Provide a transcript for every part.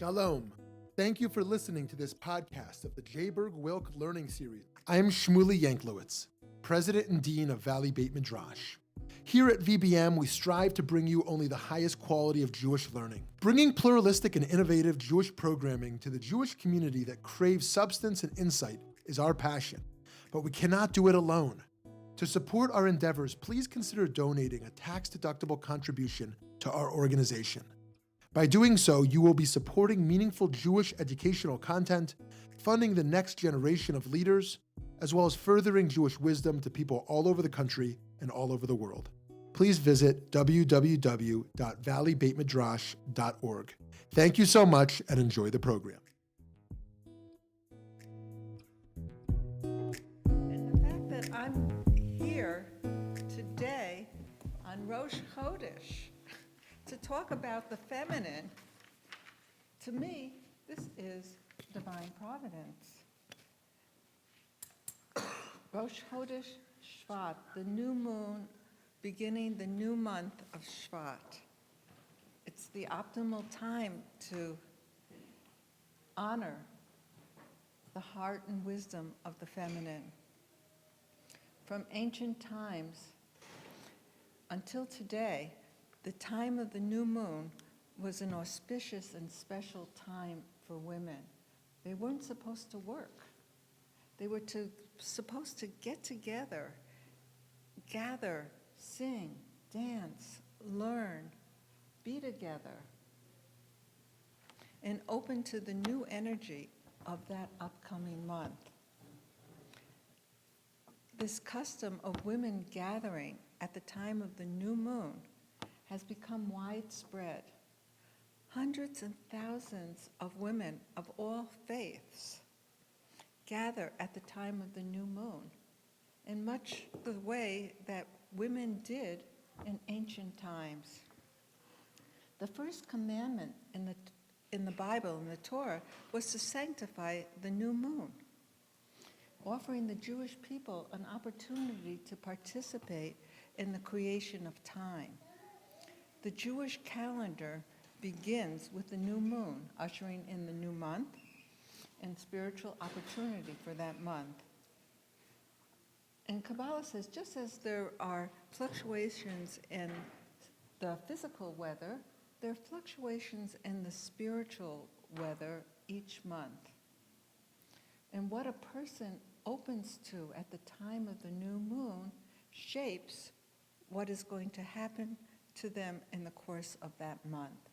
Shalom. Thank you for listening to this podcast of the Jayberg Wilk Learning Series. I am Shmuley Yanklowitz, President and Dean of Valley Beit Midrash. Here at VBM, we strive to bring you only the highest quality of Jewish learning, bringing pluralistic and innovative Jewish programming to the Jewish community that craves substance and insight is our passion, but we cannot do it alone. To support our endeavors, please consider donating a tax-deductible contribution to our organization. By doing so, you will be supporting meaningful Jewish educational content, funding the next generation of leaders, as well as furthering Jewish wisdom to people all over the country and all over the world. Please visit www.valleybeitmidrash.org. Thank you so much and enjoy the program. And the fact that I'm here today on Rosh Chodesh to talk about the feminine, to me, this is divine providence. Rosh Chodesh Shvat, the new moon beginning the new month of Shvat. It's the optimal time to honor the heart and wisdom of the feminine. From ancient times until today, the time of the new moon was an auspicious and special time for women. They weren't supposed to work. They were supposed to get together, gather, sing, dance, learn, be together, and open to the new energy of that upcoming month. This custom of women gathering at the time of the new moon has become widespread. Hundreds and thousands of women of all faiths gather at the time of the new moon, in much the way that women did in ancient times. The first commandment in the Bible, in the Torah, was to sanctify the new moon, offering the Jewish people an opportunity to participate in the creation of time. The Jewish calendar begins with the new moon, ushering in the new month and spiritual opportunity for that month. And Kabbalah says, just as there are fluctuations in the physical weather, there are fluctuations in the spiritual weather each month. And what a person opens to at the time of the new moon shapes what is going to happen to them in the course of that month.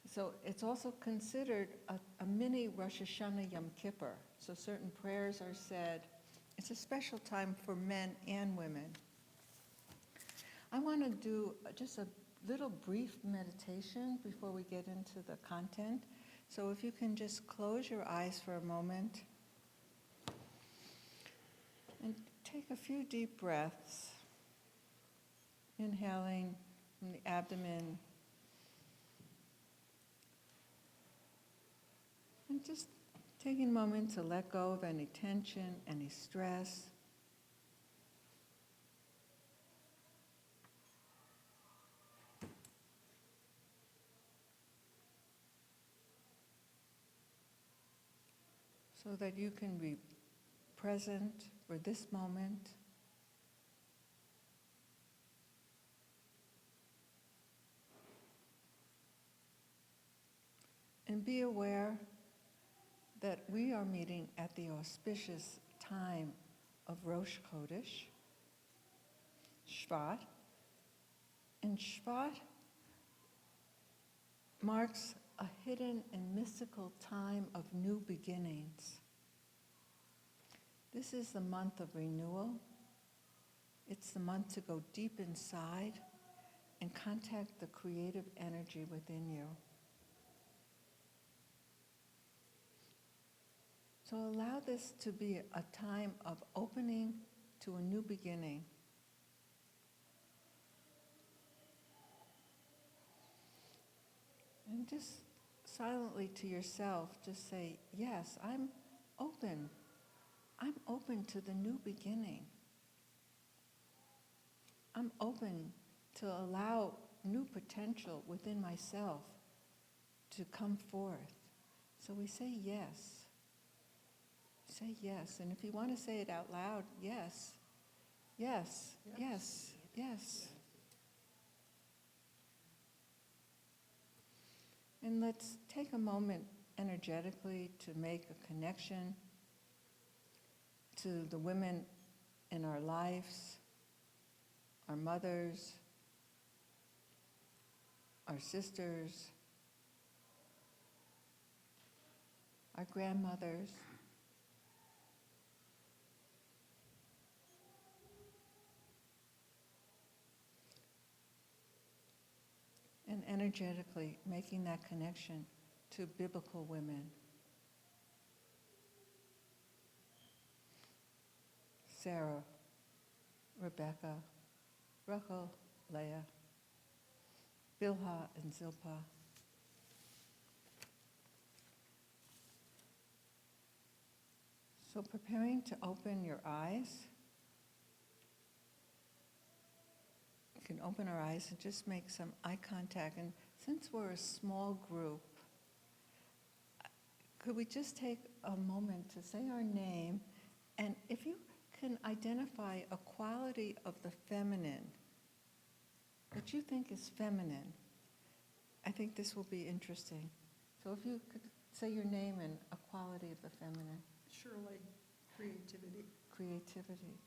So it's also considered a mini Rosh Hashanah Yom Kippur. So certain prayers are said. It's a special time for men and women. I want to do just a little brief meditation before we get into the content. So if you can just close your eyes for a moment and take a few deep breaths, inhaling from the abdomen, and just taking a moment to let go of any tension, any stress. So that you can be present for this moment. And be aware that we are meeting at the auspicious time of Rosh Chodesh, Shvat. And Shvat marks a hidden and mystical time of new beginnings. This is the month of renewal. It's the month to go deep inside and contact the creative energy within you. So allow this to be a time of opening to a new beginning. And just silently to yourself, just say, yes, I'm open. I'm open to the new beginning. I'm open to allow new potential within myself to come forth. So we say yes. Say yes. And if you want to say it out loud, yes. Yes. Yes. Yes. And let's take a moment energetically to make a connection to the women in our lives, our mothers, our sisters, our grandmothers. And energetically making that connection to biblical women. Sarah, Rebecca, Rachel, Leah, Bilhah, and Zilpah. So preparing to open your eyes. You can open our eyes and just make some eye contact. And since we're a small group, could we just take a moment to say our name? And if you can identify a quality of the feminine that you think is feminine, I think this will be interesting. So if you could say your name and a quality of the feminine. Shirley, creativity. Creativity.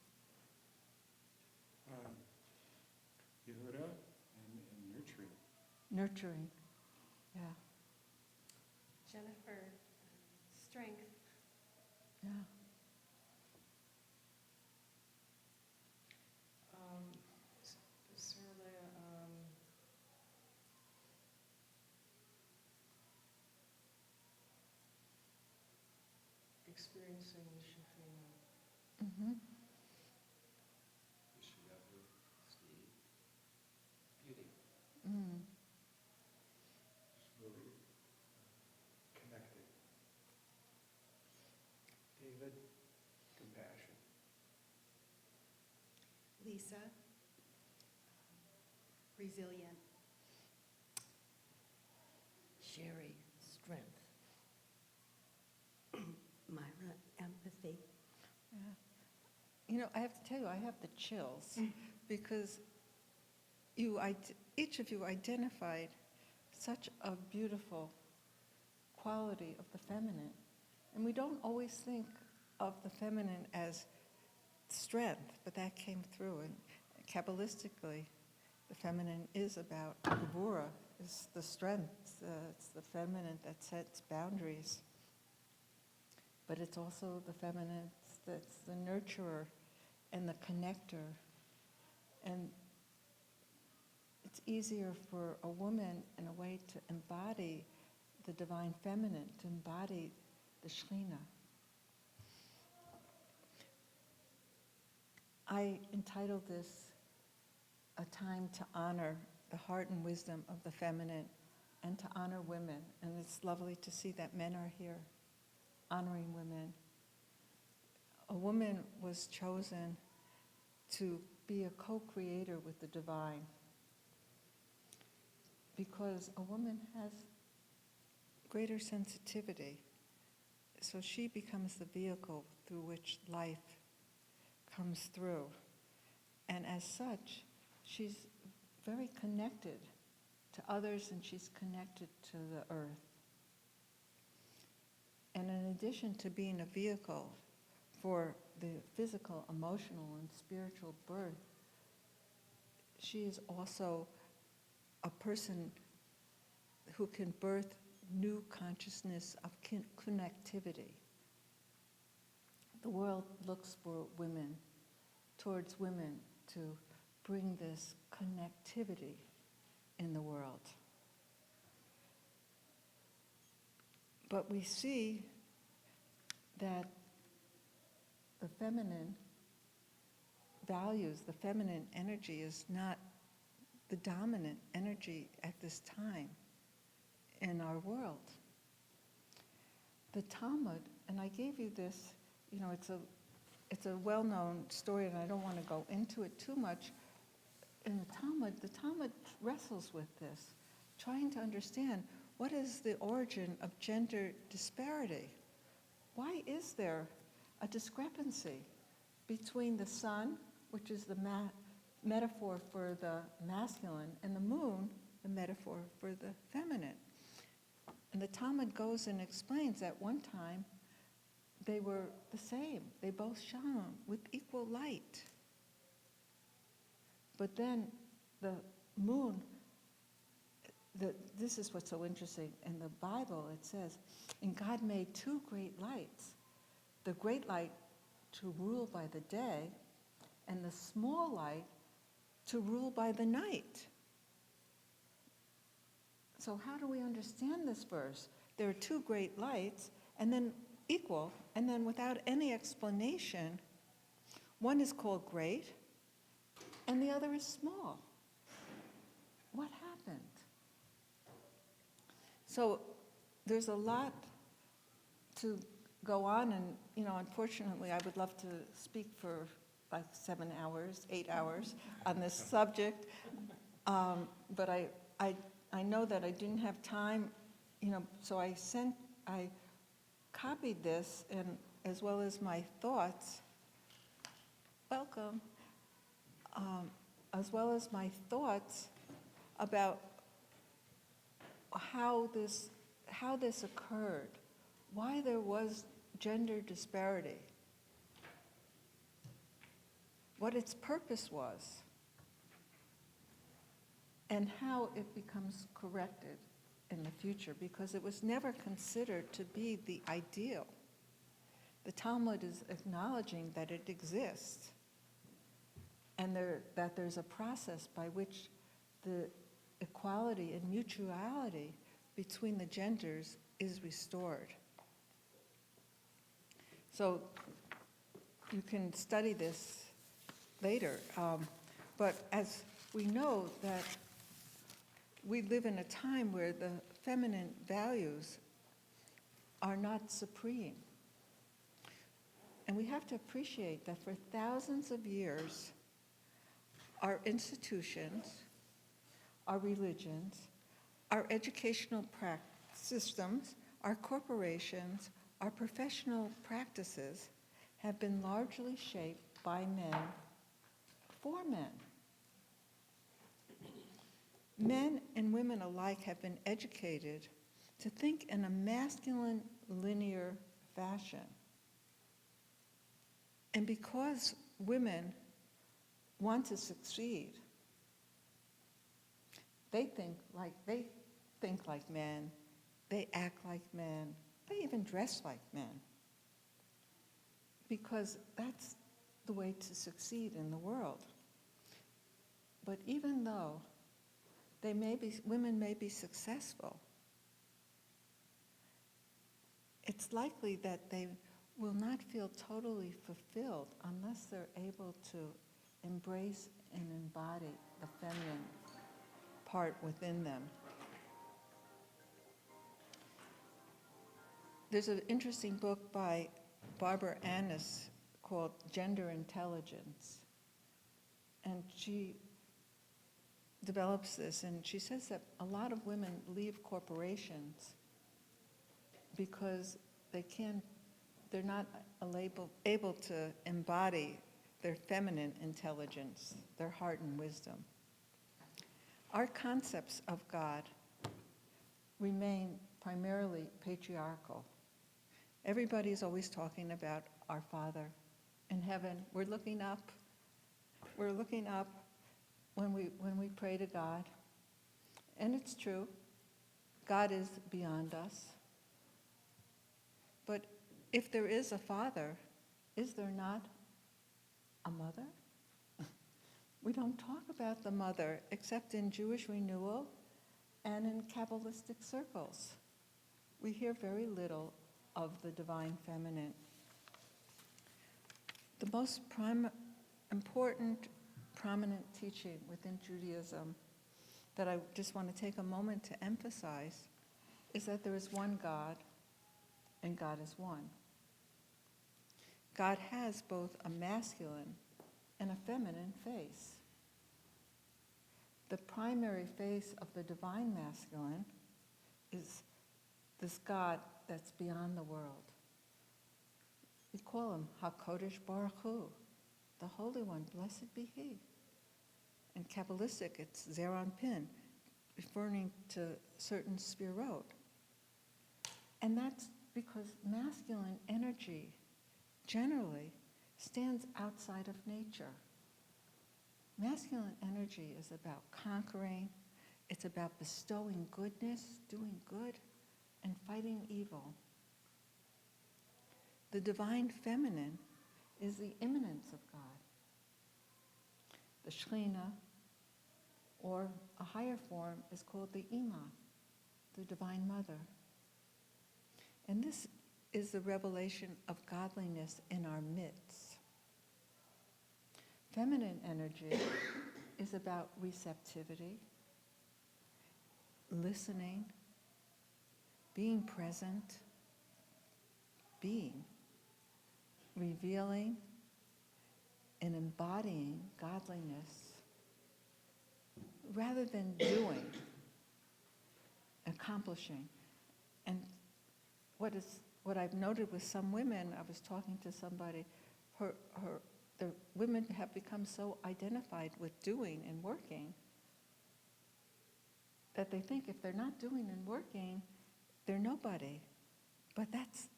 Yehuda and nurturing. Nurturing. Yeah. Jennifer, strength. Yeah. Sarah, experiencing Shafina. Mm-hmm. Steve, beauty. Mm. Really connected. David, compassion. Lisa, resilient. Sherry, strength. Myra, empathy. Yeah. You know, I have to tell you, I have the chills because each of you identified such a beautiful quality of the feminine. And we don't always think of the feminine as strength, but that came through. And Kabbalistically, the feminine is about Gevurah, is the strength. It's the feminine that sets boundaries. But it's also the feminine that's the nurturer and the connector. And it's easier for a woman, in a way, to embody the divine feminine, to embody the Shekhinah. I entitled this A Time to Honor the Heart and Wisdom of the Feminine and to honor women. And it's lovely to see that men are here honoring women. A woman was chosen to be a co-creator with the divine because a woman has greater sensitivity. So she becomes the vehicle through which life comes through. And as such, she's very connected to others and she's connected to the earth. And in addition to being a vehicle for the physical, emotional, and spiritual birth, she is also a person who can birth new consciousness of connectivity. The world looks for women, towards women, to bring this connectivity in the world. But we see that the feminine values, the feminine energy is not the dominant energy at this time in our world. The Talmud, and I gave you this, you know, it's a well-known story and I don't want to go into it too much. In the Talmud wrestles with this, trying to understand what is the origin of gender disparity? Why is there a discrepancy between the sun, which is the metaphor for the masculine, and the moon, the metaphor for the feminine? And the Talmud goes and explains that one time they were the same. They both shone with equal light. But then the moon, this is what's so interesting. In the Bible it says, and God made two great lights. The great light to rule by the day, and the small light to rule by the night. So how do we understand this verse? There are two great lights, and then equal, and then without any explanation, one is called great, and the other is small. What happened? So there's a lot to go on, and unfortunately, I would love to speak for like 7 hours, 8 hours on this subject, but I know that I didn't have time, so I copied this, and as well as my thoughts. Welcome. As well as my thoughts about how this occurred, why there was gender disparity, what its purpose was, and how it becomes corrected in the future, because it was never considered to be the ideal. The Talmud is acknowledging that it exists, and that there's a process by which the equality and mutuality between the genders is restored. So you can study this later, but as we know that we live in a time where the feminine values are not supreme. And we have to appreciate that for thousands of years, our institutions, our religions, our educational systems, our corporations, our professional practices have been largely shaped by men for men. Men and women alike have been educated to think in a masculine, linear fashion. And because women want to succeed, they think like men, they act like men, they even dress like men, because that's the way to succeed in the world. But even though women may be successful, it's likely that they will not feel totally fulfilled unless they're able to embrace and embody the feminine part within them. There's an interesting book by Barbara Annis called Gender Intelligence, and she develops this, and she says that a lot of women leave corporations because they're not able to embody their feminine intelligence, their heart and wisdom. Our concepts of God remain primarily patriarchal. Everybody's always talking about our Father in heaven. We're looking up. We're looking up when we pray to God. And it's true, God is beyond us. But if there is a Father, is there not a mother? We don't talk about the mother except in Jewish renewal and in Kabbalistic circles. We hear very little of the divine feminine. The most important, prominent teaching within Judaism that I just want to take a moment to emphasize is that there is one God, and God is one. God has both a masculine and a feminine face. The primary face of the divine masculine is this God that's beyond the world. We call him HaKodesh Baruch Hu, the Holy One, blessed be he. In Kabbalistic, it's Zeron Pin, referring to certain spherot. And that's because masculine energy generally stands outside of nature. Masculine energy is about conquering, it's about bestowing goodness, doing good, and fighting evil. The divine feminine is the immanence of God. The Shekhinah, or a higher form, is called the Ima, the Divine Mother. And this is the revelation of godliness in our midst. Feminine energy is about receptivity, listening, being present, being, revealing, and embodying godliness rather than doing, accomplishing. And what I've noted with some women, I was talking to somebody, the women have become so identified with doing and working that they think if they're not doing and working, they're nobody. But that's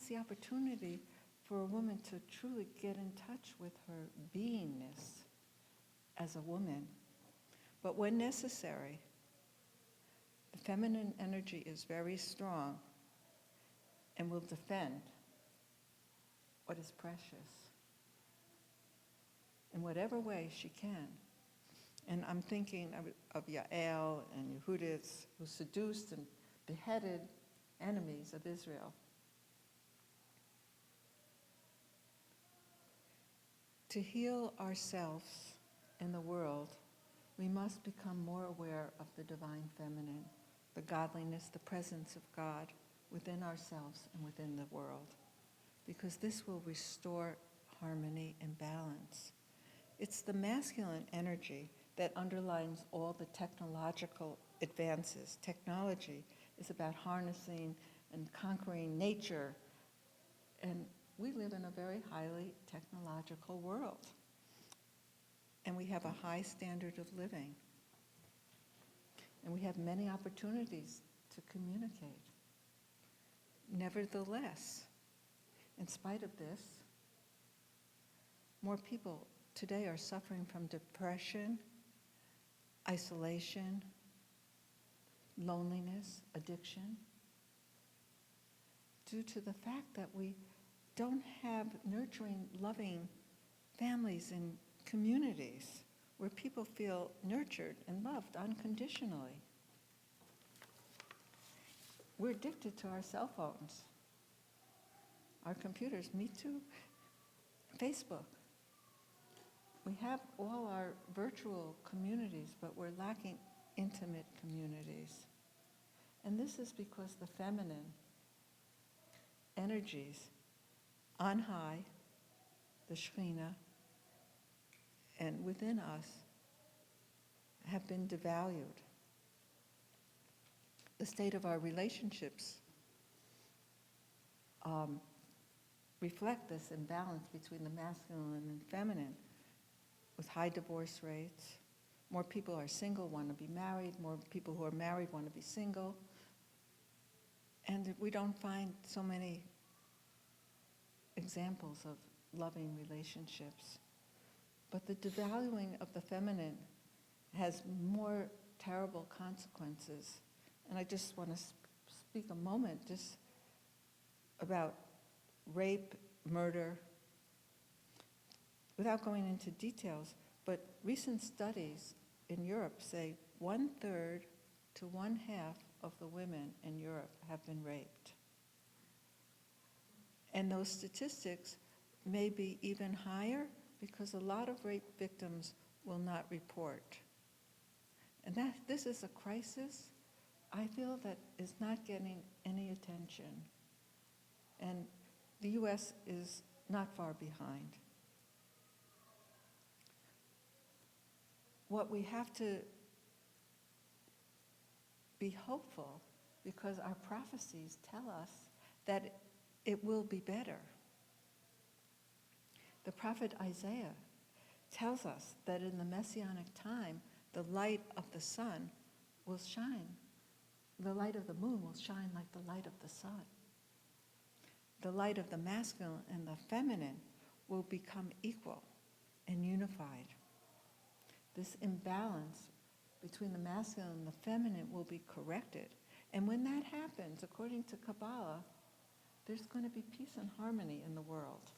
the opportunity for a woman to truly get in touch with her beingness as a woman. But when necessary, the feminine energy is very strong and will defend what is precious in whatever way she can. And I'm thinking of Yael and Yehudit, who seduced and beheaded enemies of Israel. To heal ourselves and the world, we must become more aware of the divine feminine, the godliness, the presence of God within ourselves and within the world, because this will restore harmony and balance. It's the masculine energy that underlines all the technological advances. Technology is about harnessing and conquering nature, and we live in a very highly technological world, and we have a high standard of living, and we have many opportunities to communicate. Nevertheless, in spite of this, more people today are suffering from depression, isolation, loneliness, addiction, due to the fact that we don't have nurturing, loving families and communities where people feel nurtured and loved unconditionally. We're addicted to our cell phones, our computers, me too, Facebook. We have all our virtual communities, but we're lacking intimate communities. And this is because the feminine energies on high, the Shekhinah, and within us have been devalued. The state of our relationships reflect this imbalance between the masculine and feminine, with high divorce rates. More people are single, want to be married. More people who are married want to be single. And we don't find so many examples of loving relationships. But the devaluing of the feminine has more terrible consequences. And I just want to speak a moment just about rape, murder, without going into details, but recent studies in Europe say 1/3 to 1/2 of the women in Europe have been raped. And those statistics may be even higher because a lot of rape victims will not report. And this is a crisis I feel that is not getting any attention. And the US is not far behind. What we have to be hopeful because our prophecies tell us that it will be better. The prophet Isaiah tells us that in the Messianic time, the light of the sun will shine. The light of the moon will shine like the light of the sun. The light of the masculine and the feminine will become equal and unified. This imbalance between the masculine and the feminine will be corrected. And when that happens, according to Kabbalah, there's going to be peace and harmony in the world.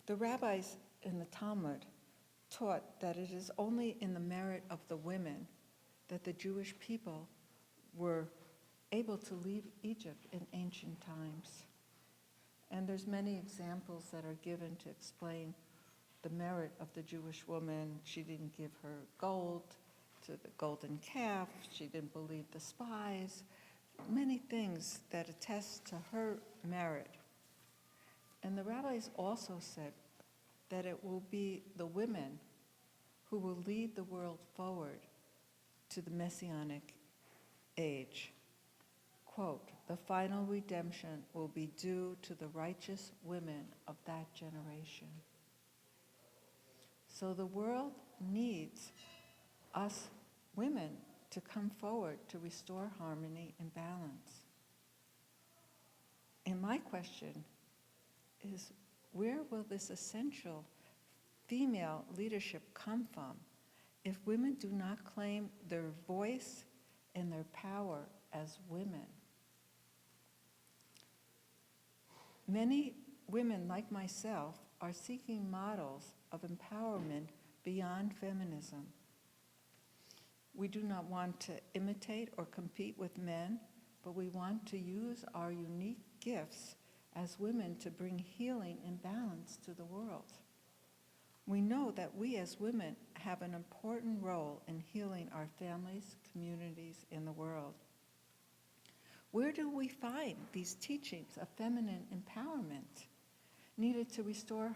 The rabbis in the Talmud taught that it is only in the merit of the women that the Jewish people were able to leave Egypt in ancient times. And there's many examples that are given to explain the merit of the Jewish woman. She didn't give her gold to the golden calf. She didn't believe the spies. Many things that attest to her merit. And the rabbis also said that it will be the women who will lead the world forward to the Messianic age. Quote, "The final redemption will be due to the righteous women of that generation." So the world needs us women to come forward to restore harmony and balance. And my question is, where will this essential female leadership come from if women do not claim their voice and their power as women? Many women like myself are seeking models of empowerment beyond feminism. We do not want to imitate or compete with men, but we want to use our unique gifts as women to bring healing and balance to the world. We know that we as women have an important role in healing our families, communities, and the world. Where do we find these teachings of feminine empowerment needed to restore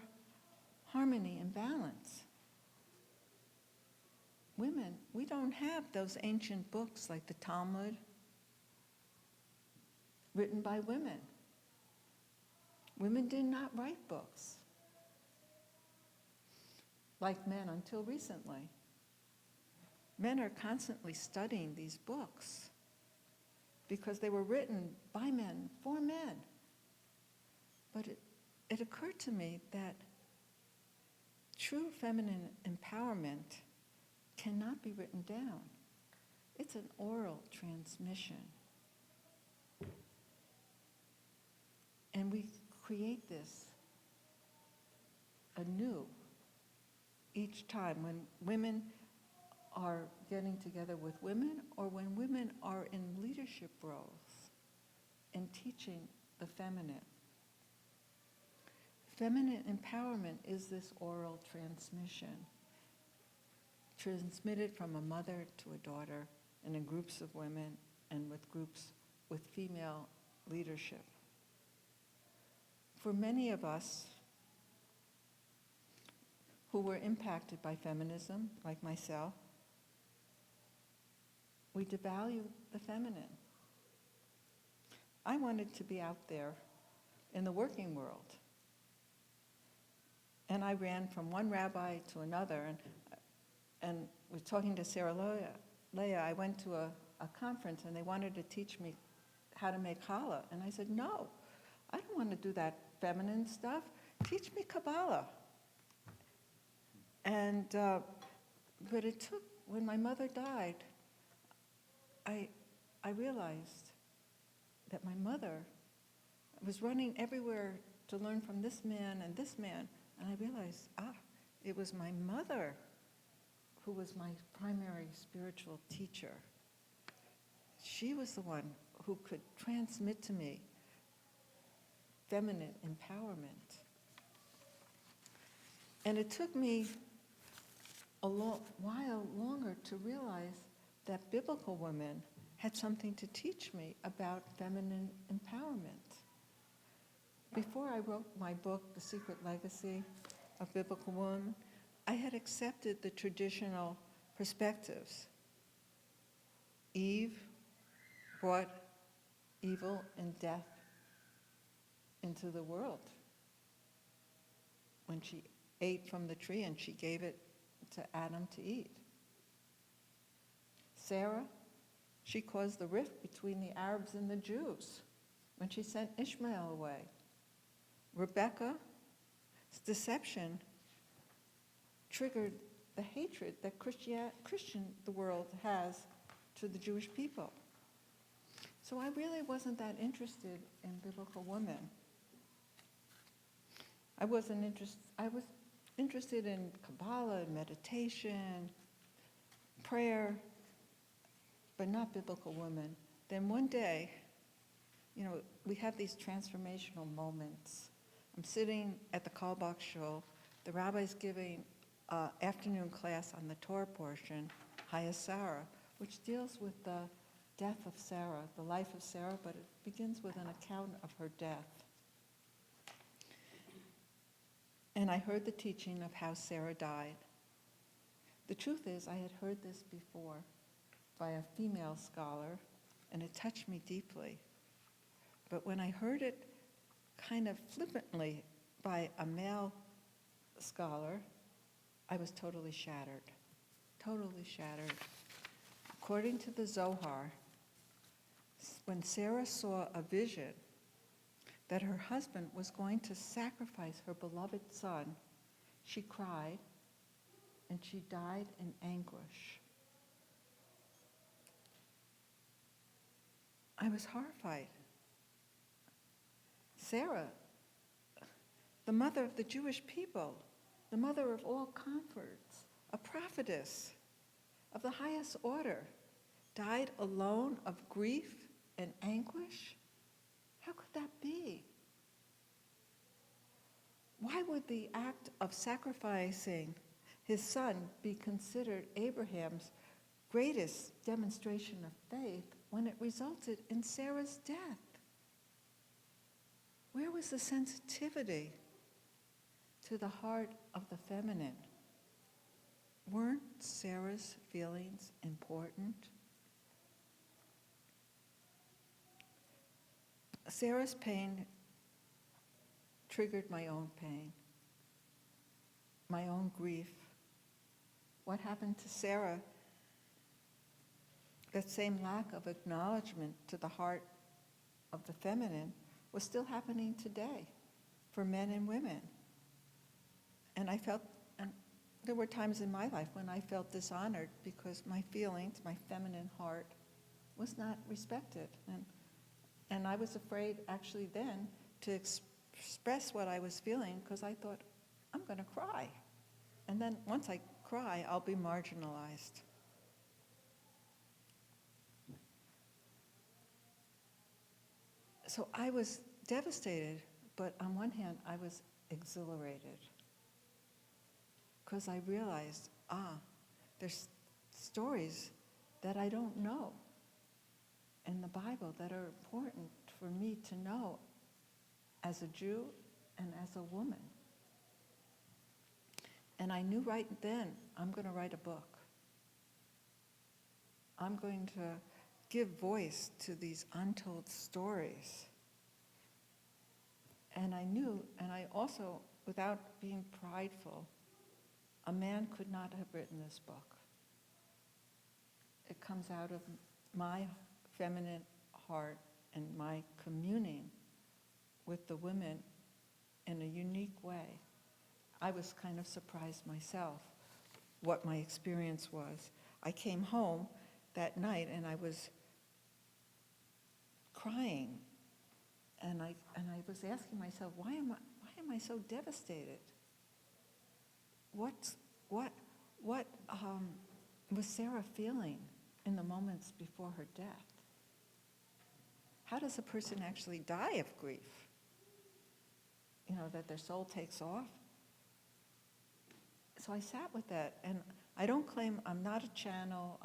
harmony and balance? Women, we don't have those ancient books like the Talmud written by women. Women did not write books like men until recently. Men are constantly studying these books because they were written by men, for men. But it occurred to me that true feminine empowerment cannot be written down. It's an oral transmission. And we create this anew each time when women are getting together with women or when women are in leadership roles and teaching the feminine. Feminine empowerment is this oral transmission, transmitted from a mother to a daughter and in groups of women and with groups with female leadership. For many of us who were impacted by feminism, like myself, we devalue the feminine. I wanted to be out there in the working world. And I ran from one rabbi to another and was talking to Sarah Leah. I went to a conference and they wanted to teach me how to make challah. And I said, no, I don't want to do that feminine stuff. Teach me Kabbalah. And, but it took, when my mother died, I realized that my mother was running everywhere to learn from this man and this man. And I realized, it was my mother who was my primary spiritual teacher. She was the one who could transmit to me feminine empowerment. And it took me a while longer to realize that biblical women had something to teach me about feminine empowerment. Before I wrote my book, The Secret Legacy of Biblical Women, I had accepted the traditional perspectives Eve brought evil and death into the world when she ate from the tree and she gave it to Adam to eat. Sarah, she caused the rift between the Arabs and the Jews when she sent Ishmael away. Rebecca's deception triggered the hatred that the world has to the Jewish people. So I really wasn't that interested in biblical women. I was interested in Kabbalah, meditation, prayer, but not biblical women. Then one day, we have these transformational moments. I'm sitting at the Kalbach shul. The rabbi's giving an afternoon class on the Torah portion, Haya Sarah, which deals with the death of Sarah, the life of Sarah, but it begins with an account of her death. And I heard the teaching of how Sarah died. The truth is, I had heard this before by a female scholar, and it touched me deeply. But when I heard it kind of flippantly by a male scholar, I was totally shattered. Totally shattered. According to the Zohar, when Sarah saw a vision that her husband was going to sacrifice her beloved son, she cried and she died in anguish. I was horrified. Sarah, the mother of the Jewish people, the mother of all comforts, a prophetess of the highest order, died alone of grief and anguish? How could that be? Why would the act of sacrificing his son be considered Abraham's greatest demonstration of faith when it resulted in Sarah's death? Where was the sensitivity to the heart of the feminine? Weren't Sarah's feelings important? Sarah's pain triggered my own pain, my own grief. What happened to Sarah? That same lack of acknowledgement to the heart of the feminine was still happening today for men and women. And there were times in my life when I felt dishonored because my feelings, my feminine heart, was not respected. And I was afraid actually then to express what I was feeling because I thought, I'm going to cry. And then once I cry, I'll be marginalized. So I was devastated, but on one hand, I was exhilarated because I realized, there's stories that I don't know in the Bible that are important for me to know as a Jew and as a woman. And I knew right then, I'm going to write a book. I'm going to give voice to these untold stories. And I knew, and I also, without being prideful, a man could not have written this book. It comes out of my feminine heart and my communing with the women in a unique way. I was kind of surprised myself what my experience was. I came home that night and I was crying, and I was asking myself, why am I so devastated? What was Sarah feeling in the moments before her death? How does a person actually die of grief? That their soul takes off? So I sat with that, and I don't claim I'm not a channel,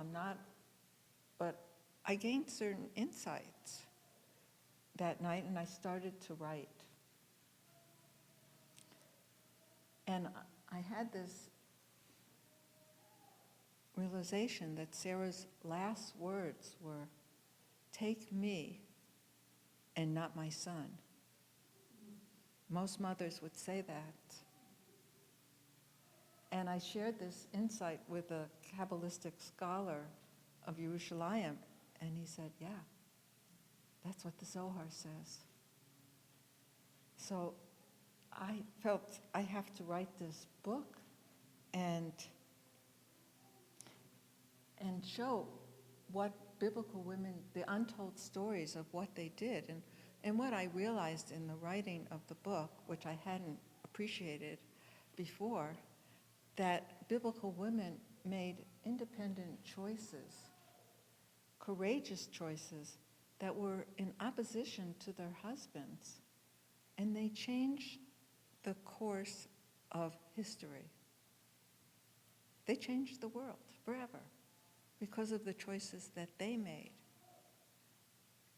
but I gained certain insights that night, and I started to write. And I had this realization that Sarah's last words were, "Take me and not my son." Most mothers would say that. And I shared this insight with a Kabbalistic scholar of Yerushalayim, and he said, yeah, that's what the Zohar says. So I felt I have to write this book and show what biblical women, the untold stories of what they did. And what I realized in the writing of the book, which I hadn't appreciated before, that biblical women made independent choices, courageous choices that were in opposition to their husbands. And they changed the course of history. They changed the world forever because of the choices that they made.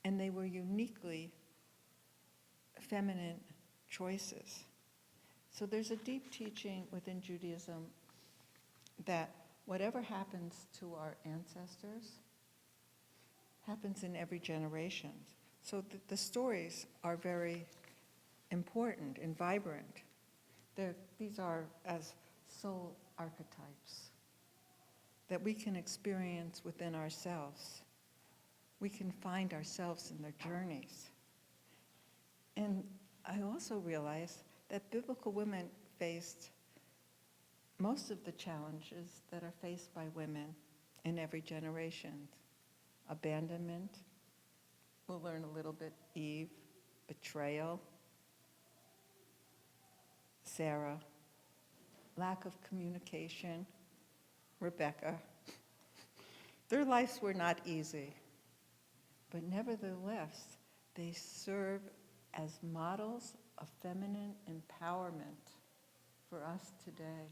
And they were uniquely feminine choices. So there's a deep teaching within Judaism that whatever happens to our ancestors happens in every generation. So the stories are very important and vibrant. These are as soul archetypes that we can experience within ourselves. We can find ourselves in their journeys. And I also realized that biblical women faced most of the challenges that are faced by women in every generation. Abandonment, we'll learn a little bit, Eve, betrayal, Sarah, lack of communication, Rebecca. Their lives were not easy, but nevertheless, they serve as models of feminine empowerment for us today.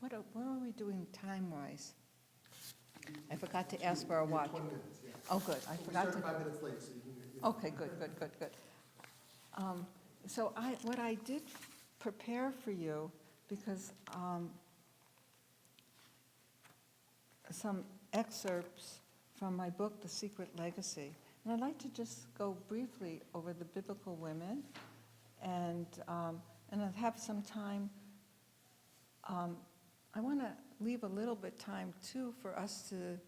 What are we doing time-wise? I forgot to ask for our watch. 20 minutes, yeah. Oh, good, I We forgot to. started 5 minutes late, so you can. Okay, good. So what I did prepare for you, because some excerpts from my book, The Secret Legacy. And I'd like to just go briefly over the biblical women, and I'll have some time. I want to leave a little bit time, too, for us to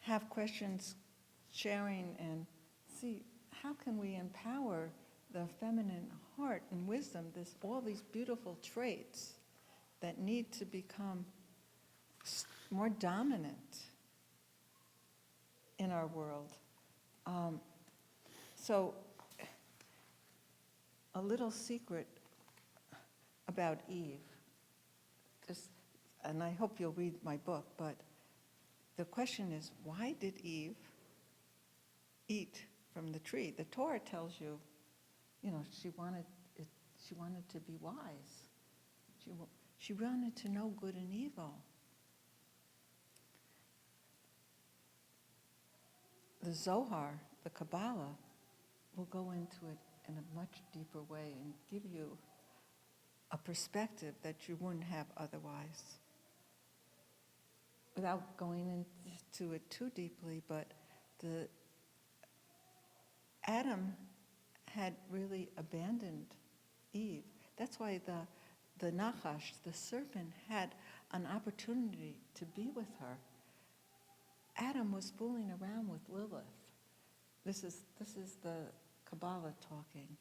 have questions, sharing, and see how can we empower the feminine heart and wisdom, all these beautiful traits that need to become more dominant in our world. So, a little secret about Eve. And I hope you'll read my book, but the question is, why did Eve eat from the tree? The Torah tells you, she wanted to be wise. She wanted to know good and evil. The Zohar, the Kabbalah, will go into it in a much deeper way and give you a perspective that you wouldn't have otherwise. Without going into it too deeply, but Adam had really abandoned Eve. That's why the Nachash, the serpent, had an opportunity to be with her. Adam was fooling around with Lilith. This is the Kabbalah talking.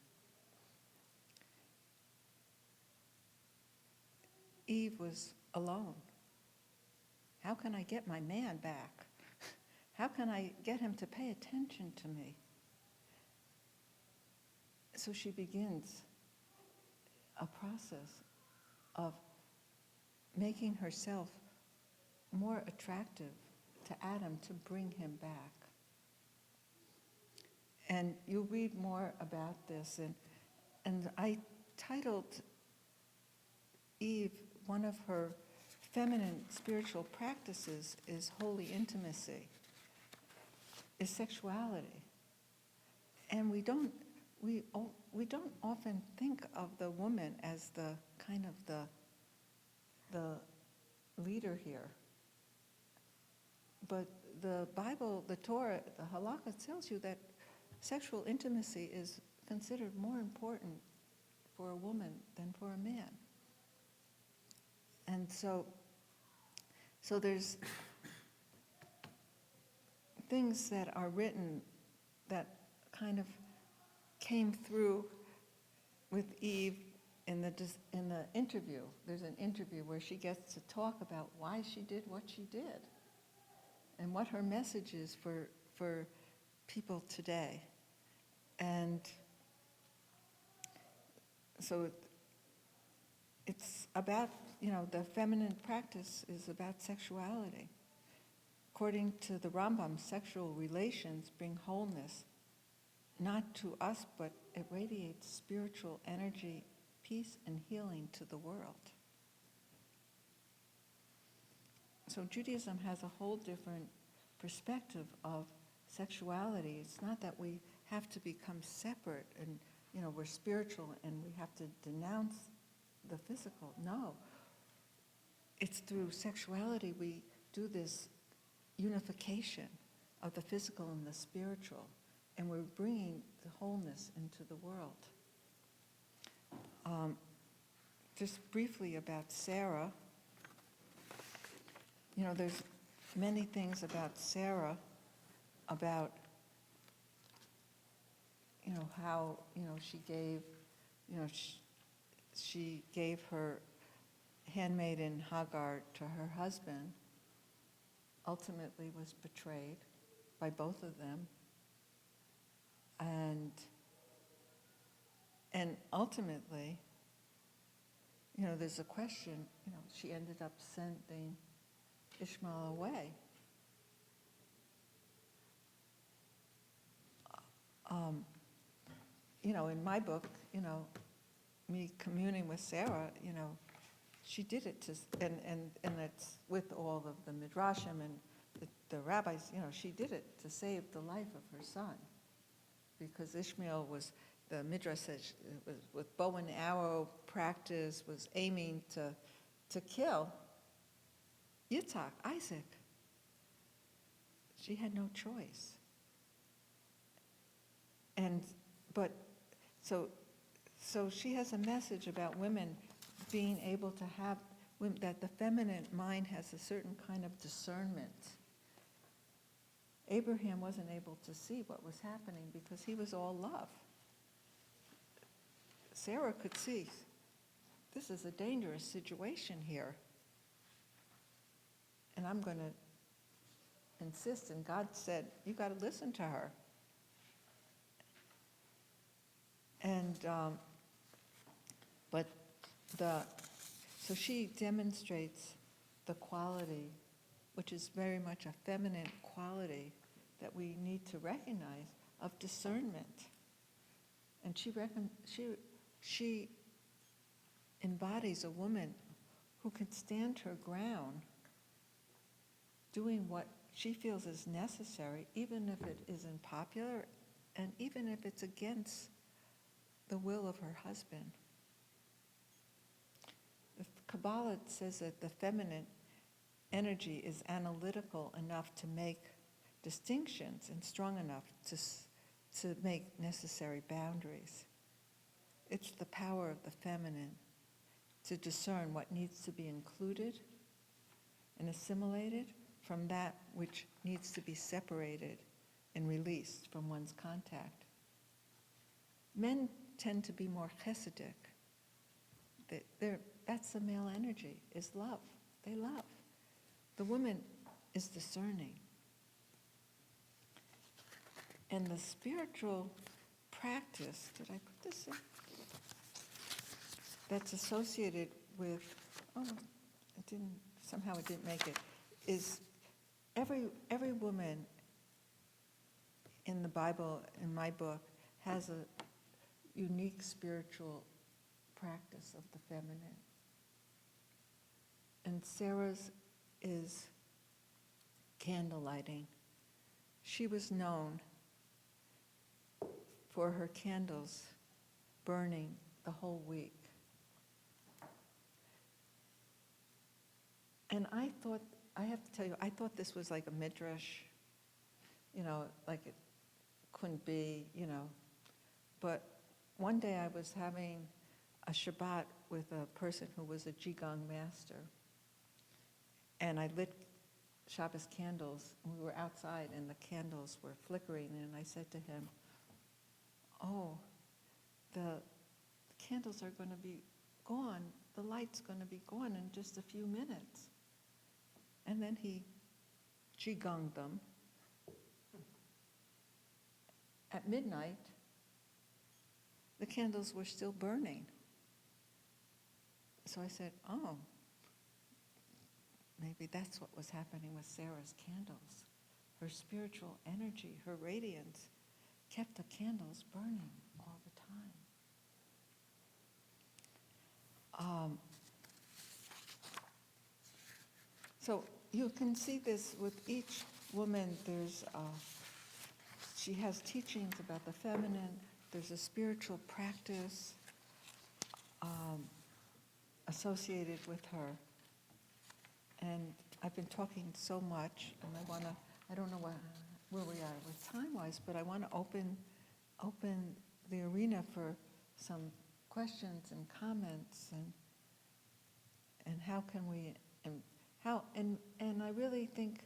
Eve was alone. How can I get my man back? How can I get him to pay attention to me? So she begins a process of making herself more attractive to Adam to bring him back. And you'll read more about this. And I titled Eve, one of her feminine spiritual practices is holy intimacy, is sexuality. And we don't often think of the woman as the kind of the leader here. But the Bible, the Torah, the Halakha tells you that sexual intimacy is considered more important for a woman than for a man. And so there's things that are written that kind of came through with Eve in the interview. There's an interview where she gets to talk about why she did what she did and what her message is for people today. And so it's about, the feminine practice is about sexuality. According to the Rambam, sexual relations bring wholeness, not to us, but it radiates spiritual energy, peace, and healing to the world. So Judaism has a whole different perspective of sexuality. It's not that we have to become separate and, we're spiritual and we have to denounce the physical. No. It's through sexuality we do this unification of the physical and the spiritual, and we're bringing the wholeness into the world. Just briefly about Sarah, there's many things about Sarah, about, how, she gave, she gave her handmaiden Hagar to her husband, ultimately was betrayed by both of them, and ultimately, there's a question, she ended up sending Ishmael away. In my book, me communing with Sarah, she did it to, and it's with all of the midrashim and the rabbis, she did it to save the life of her son, because Ishmael was, the midrash says, was with bow and arrow practice, was aiming to kill Yitzhak, Isaac. She had no choice. So she has a message about women being able to have, that the feminine mind has a certain kind of discernment. Abraham wasn't able to see what was happening because he was all love. Sarah could see, this is a dangerous situation here. And I'm going to insist, and God said, you got to listen to her. And, so she demonstrates the quality, which is very much a feminine quality that we need to recognize, of discernment. And she embodies a woman who can stand her ground, doing what she feels is necessary, even if it isn't popular, and even if it's against the will of her husband. The Kabbalah says that the feminine energy is analytical enough to make distinctions and strong enough to make necessary boundaries. It's the power of the feminine to discern what needs to be included and assimilated from that which needs to be separated and released from one's contact. Men tend to be more chesidic. That's the male energy, is love. They love. The woman is discerning. And the spiritual practice, did I put this in? That's associated with, somehow it didn't make it, is every woman in the Bible, in my book, has a unique spiritual practice of the feminine. And Sarah's is candle lighting. She was known for her candles burning the whole week. And I thought, I have to tell you, I thought this was like a midrash, like it couldn't be, But one day I was having a Shabbat with a person who was a Qigong master. And I lit Shabbos candles. We were outside and the candles were flickering. And I said to him, oh, the candles are going to be gone. The light's going to be gone in just a few minutes. And then he Qigonged them. At midnight, the candles were still burning. So I said, oh, maybe that's what was happening with Sarah's candles. Her spiritual energy, her radiance, kept the candles burning all the time. So you can see this with each woman. She has teachings about the feminine. There's a spiritual practice associated with her. And I've been talking so much, and I don't know where we are with time-wise, but I want to open the arena for some questions and comments, and how can we, and I really think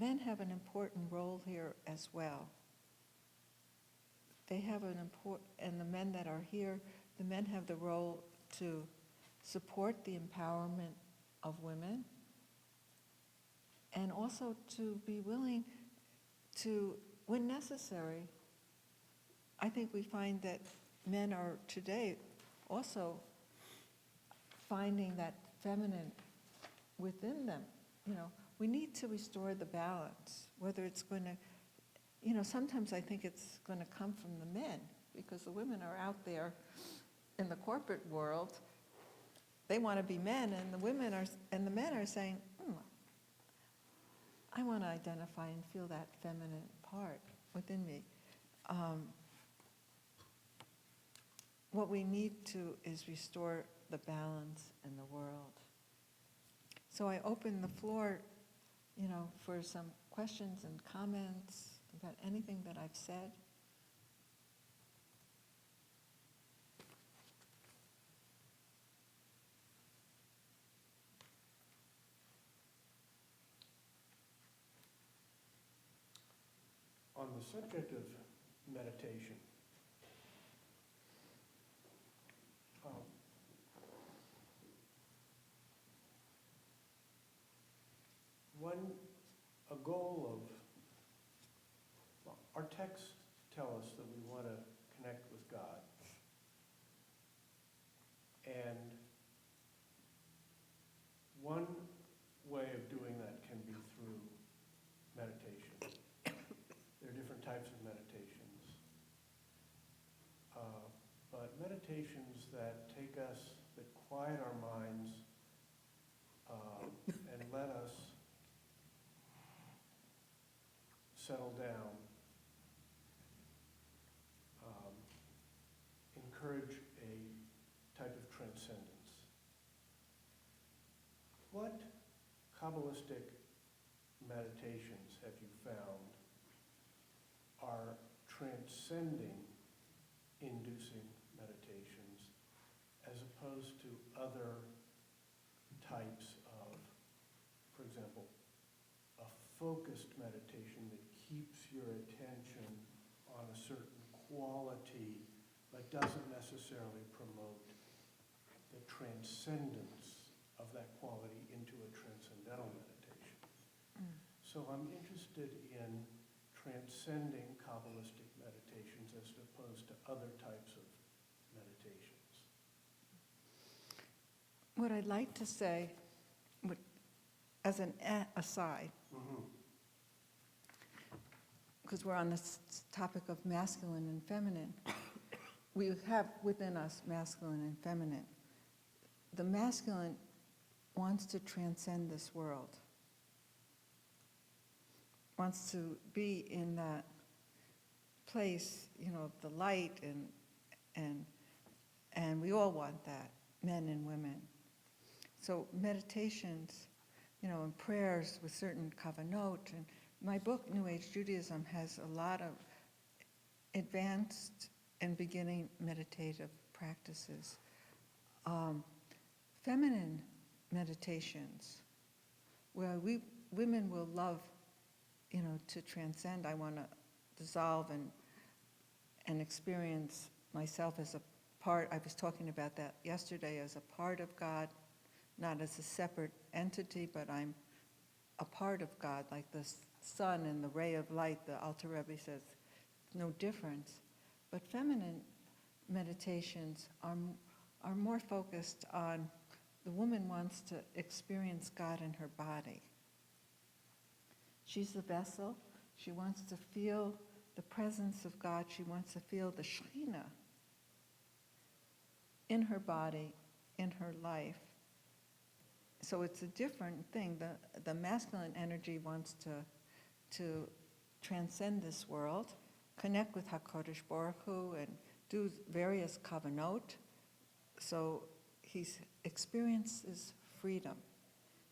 men have an important role here as well. They have and the men that are here, the men have the role to support the empowerment of women, and also to be willing to, when necessary, I think we find that men are today also finding that feminine within them. We need to restore the balance, whether it's going to, sometimes I think it's going to come from the men, because the women are out there in the corporate world. They want to be men, and the men are saying, I want to identify and feel that feminine part within me. What we need to is restore the balance in the world. So I open the floor, for some questions and comments about anything that I've said. On the subject of meditation, a goal of, our texts tell us that we want to connect with God. And one way of doing that can be through meditation. There are different types of meditations. But meditations that take us, that quiet our minds, and let us settle down, encourage a type of transcendence. What Kabbalistic meditations have you found are transcending inducing meditations as opposed to other types of, for example, a focused meditation that keeps your attention on a certain quality but doesn't necessarily promote the transcendence of that quality into a transcendental meditation. So I'm interested in transcending Kabbalistic meditations as opposed to other types of meditations. What I'd like to say, as an aside, because we're on this topic of masculine and feminine, we have within us masculine and feminine. The masculine wants to transcend this world, wants to be in that place, the light, and we all want that, men and women. So meditations, in prayers with certain kavanot. And my book, New Age Judaism, has a lot of advanced and beginning meditative practices. Feminine meditations, where women will love, to transcend. I want to dissolve and experience myself as a part. I was talking about that yesterday, as a part of God, not as a separate entity, but I'm a part of God, like the sun and the ray of light. The Alter Rebbe says, no difference. But feminine meditations are more focused on the woman wants to experience God in her body. She's the vessel. She wants to feel the presence of God. She wants to feel the Shekhinah in her body, in her life. So it's a different thing. The masculine energy wants to transcend this world, connect with HaKadosh Baruch Hu, and do various kavanot. So he experiences freedom.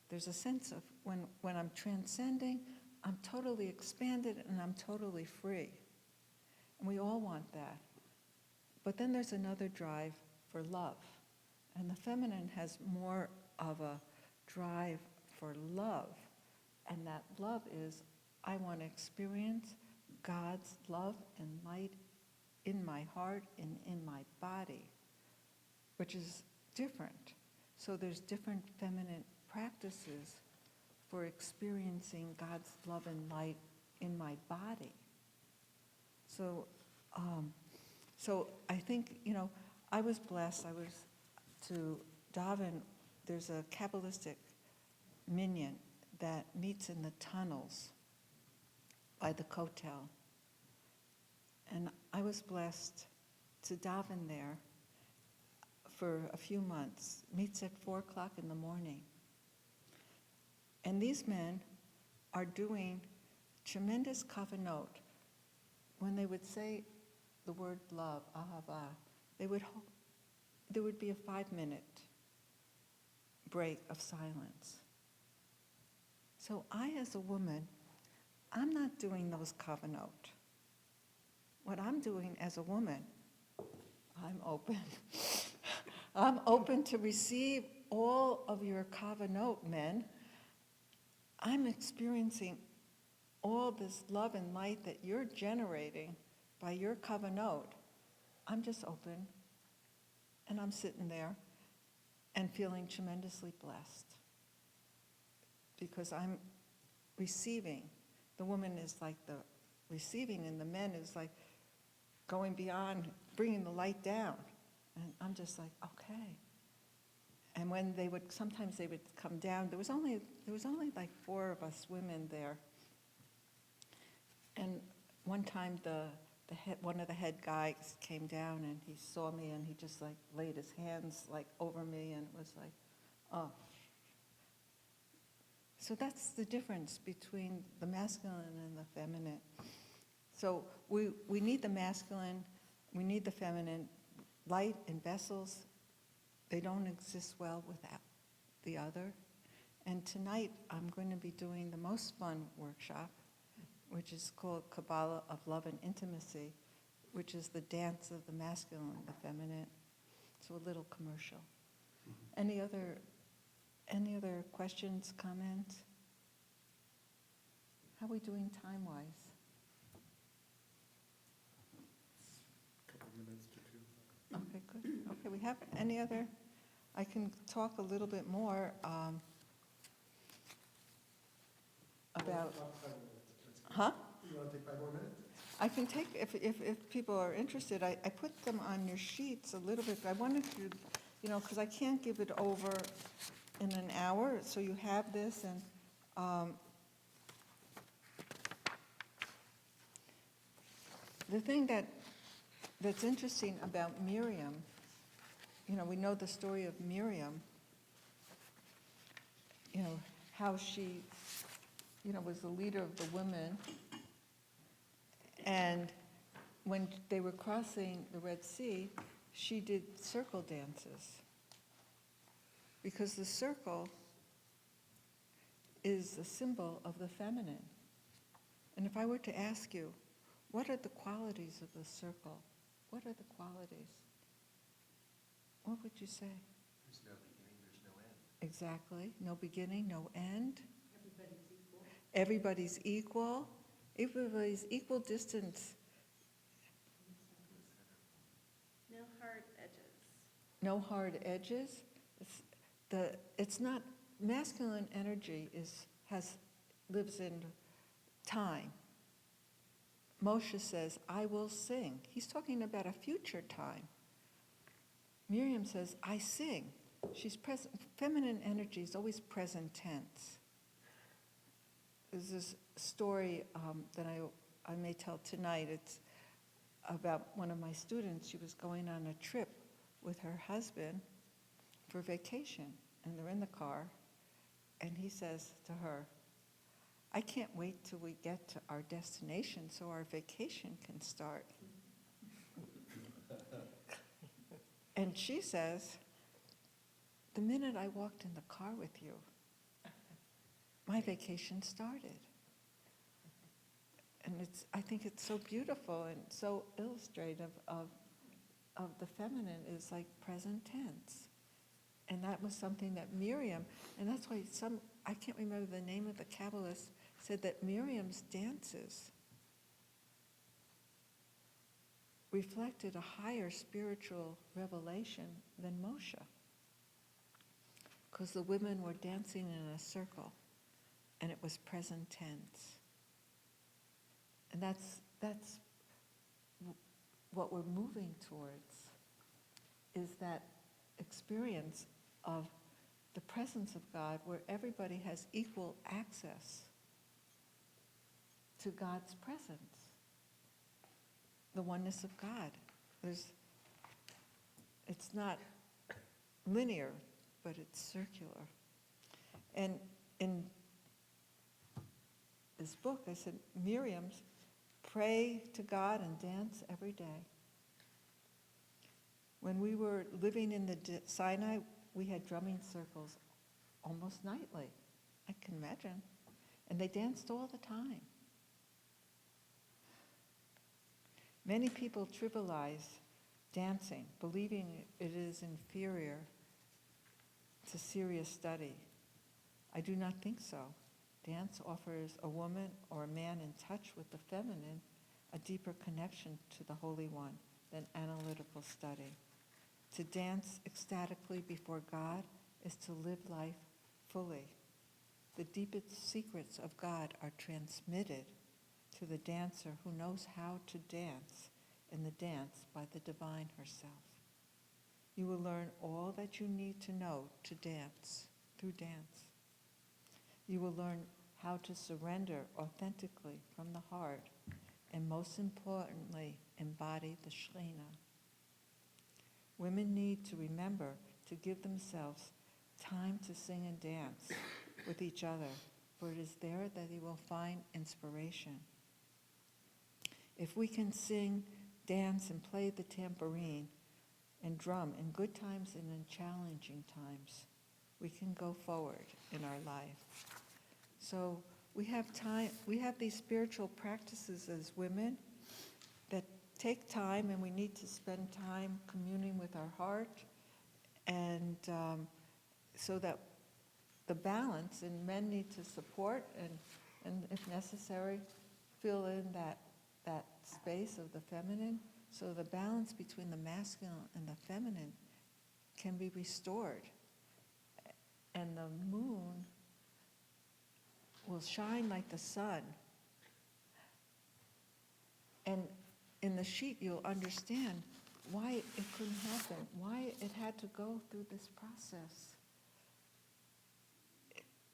There's a sense of when I'm transcending, I'm totally expanded and I'm totally free. And we all want that. But then there's another drive for love. And the feminine has more of a drive for love. And that love is, I want to experience God's love and light in my heart and in my body, which is different. So there's different feminine practices for experiencing God's love and light in my body. So, so I think, I was blessed. I was to daven. There's a Kabbalistic minyan that meets in the tunnels by the Kotel. And I was blessed to daven there for a few months. Meets at 4 o'clock in the morning. And these men are doing tremendous kavanot. When they would say the word love, ahava, there would be a 5-minute break of silence. So I, as a woman, I'm not doing those kavanot. What I'm doing as a woman, I'm open. I'm open to receive all of your kavanot, men. I'm experiencing all this love and light that you're generating by your kavanot. I'm just open, and I'm sitting there and feeling tremendously blessed because I'm receiving. The woman is like the receiving, and the men is like going beyond, bringing the light down. And I'm just like, okay. And when sometimes they would come down, there was only like 4 of us women there. And one time one of the head guys came down and he saw me and he just like laid his hands like over me and was like, oh. So that's the difference between the masculine and the feminine. So we need the masculine, we need the feminine. Light and vessels, they don't exist well without the other. And tonight I'm going to be doing the most fun workshop, which is called Kabbalah of Love and Intimacy, which is the dance of the masculine and the feminine. So a little commercial. Any other questions, comments? How are we doing time-wise? Couple minutes to 2. Okay, good. Okay, we have any other? I can talk a little bit more about. Huh? You want to take 5 more minutes? I can take, if people are interested, I put them on your sheets a little bit. I wanted to, because I can't give it over in an hour, so you have this. And the thing that's interesting about Miriam, we know the story of Miriam, how she, was the leader of the women. And when they were crossing the Red Sea, she did circle dances. Because the circle is a symbol of the feminine. And if I were to ask you, what are the qualities of the circle? What are the qualities? What would you say? There's no beginning, there's no end. Exactly. No beginning, no end. Everybody's equal. Everybody's equal. Everybody's equal distance. No hard edges. No hard edges. It's not, masculine energy lives in time. Moshe says, I will sing. He's talking about a future time. Miriam says, I sing. She's present. Feminine energy is always present tense. There's this story that I may tell tonight. It's about one of my students. She was going on a trip with her husband for vacation, and they're in the car, and he says to her, I can't wait till we get to our destination so our vacation can start. And she says, the minute I walked in the car with you, my vacation started. And I think it's so beautiful and so illustrative of the feminine is like present tense. And that was something that Miriam, and that's why I can't remember the name of the Kabbalist, said that Miriam's dances reflected a higher spiritual revelation than Moshe. Because the women were dancing in a circle, and it was present tense. And that's what we're moving towards, is that experience of the presence of God where everybody has equal access to God's presence, the oneness of God. It's not linear, but it's circular. And in this book, I said, Miriam's pray to God and dance every day. When we were living in the Sinai, we had drumming circles almost nightly. I can imagine. And they danced all the time. Many people trivialize dancing, believing it is inferior to serious study. I do not think so. Dance offers a woman or a man in touch with the feminine a deeper connection to the Holy One than analytical study. To dance ecstatically before God is to live life fully. The deepest secrets of God are transmitted to the dancer who knows how to dance in the dance by the divine herself. You will learn all that you need to know to dance through dance. You will learn how to surrender authentically from the heart, and most importantly, embody the Shekhinah. Women need to remember to give themselves time to sing and dance with each other, for it is there that they will find inspiration. If we can sing, dance, and play the tambourine and drum in good times and in challenging times, we can go forward in our life. So we have these spiritual practices as women that take time, and we need to spend time communing with our heart, and so that the balance, and men need to support and if necessary, fill in that space of the feminine, so the balance between the masculine and the feminine can be restored. And the moon will shine like the sun. And in the sheet you'll understand why it couldn't happen, why it had to go through this process.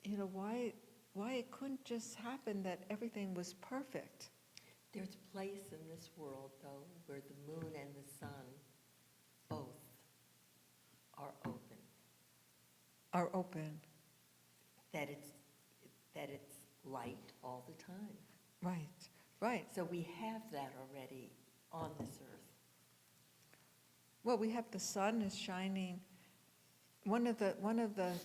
You know, why it couldn't just happen that everything was perfect. There's a place in this world, though, where the moon and the sun both are open. Are open. That it's light all the time. Right. So we have that already on this earth. Well, we have the sun is shining. One of the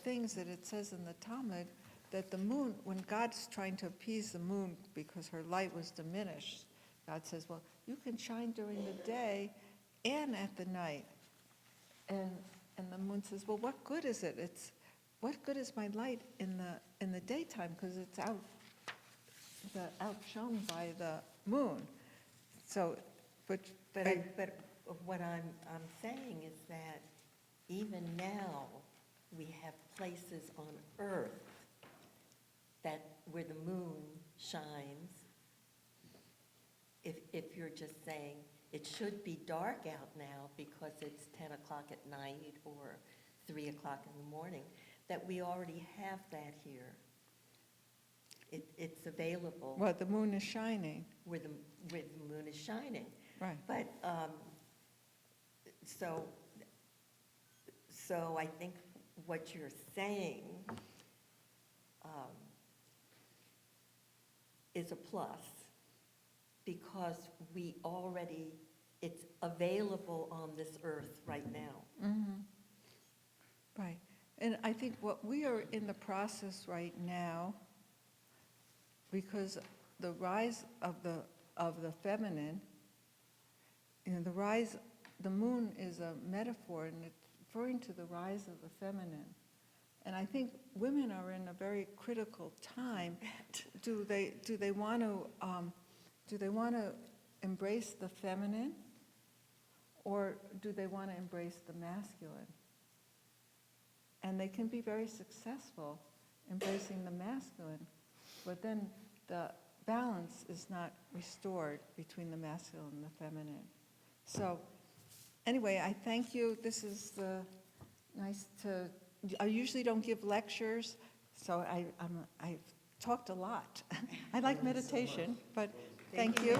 things that it says in the Talmud, that the moon, when God's trying to appease the moon because her light was diminished, God says, well, you can shine during the day and at the night. And the moon says, well, what good is it? What good is my light in the daytime, because it's outshone by the moon. So, but what I'm saying is that even now, we have places on Earth where the moon shines. If you're just saying it should be dark out now because it's 10 o'clock at night or 3 o'clock in the morning, that we already have that here. It's available. well, the moon is shining, Where the moon is shining. right. But, so I think what you're saying is a plus, because it's available on this earth right now. Mhm. Right. And I think what we are in the process right now, because the rise of the feminine, the moon is a metaphor, and it's referring to the rise of the feminine. And I think women are in a very critical time. Do they want to embrace the feminine, or do they want to embrace the masculine? And they can be very successful embracing the masculine, but then the balance is not restored between the masculine and the feminine. So anyway, I thank you. This is nice to, I usually don't give lectures, so I've talked a lot. I like meditation, but thank you.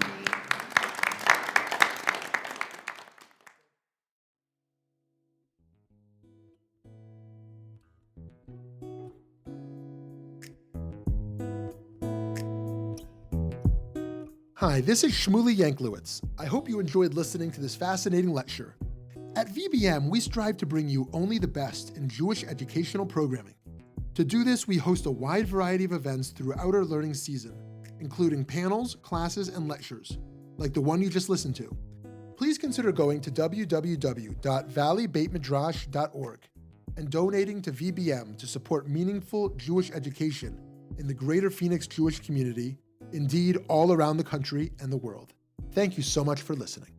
Hi, this is Shmuley Yanklowitz. I hope you enjoyed listening to this fascinating lecture. At VBM, we strive to bring you only the best in Jewish educational programming. To do this, we host a wide variety of events throughout our learning season, including panels, classes, and lectures, like the one you just listened to. Please consider going to www.valleybeitmidrash.org and donating to VBM to support meaningful Jewish education in the greater Phoenix Jewish community, indeed all around the country and the world. Thank you so much for listening.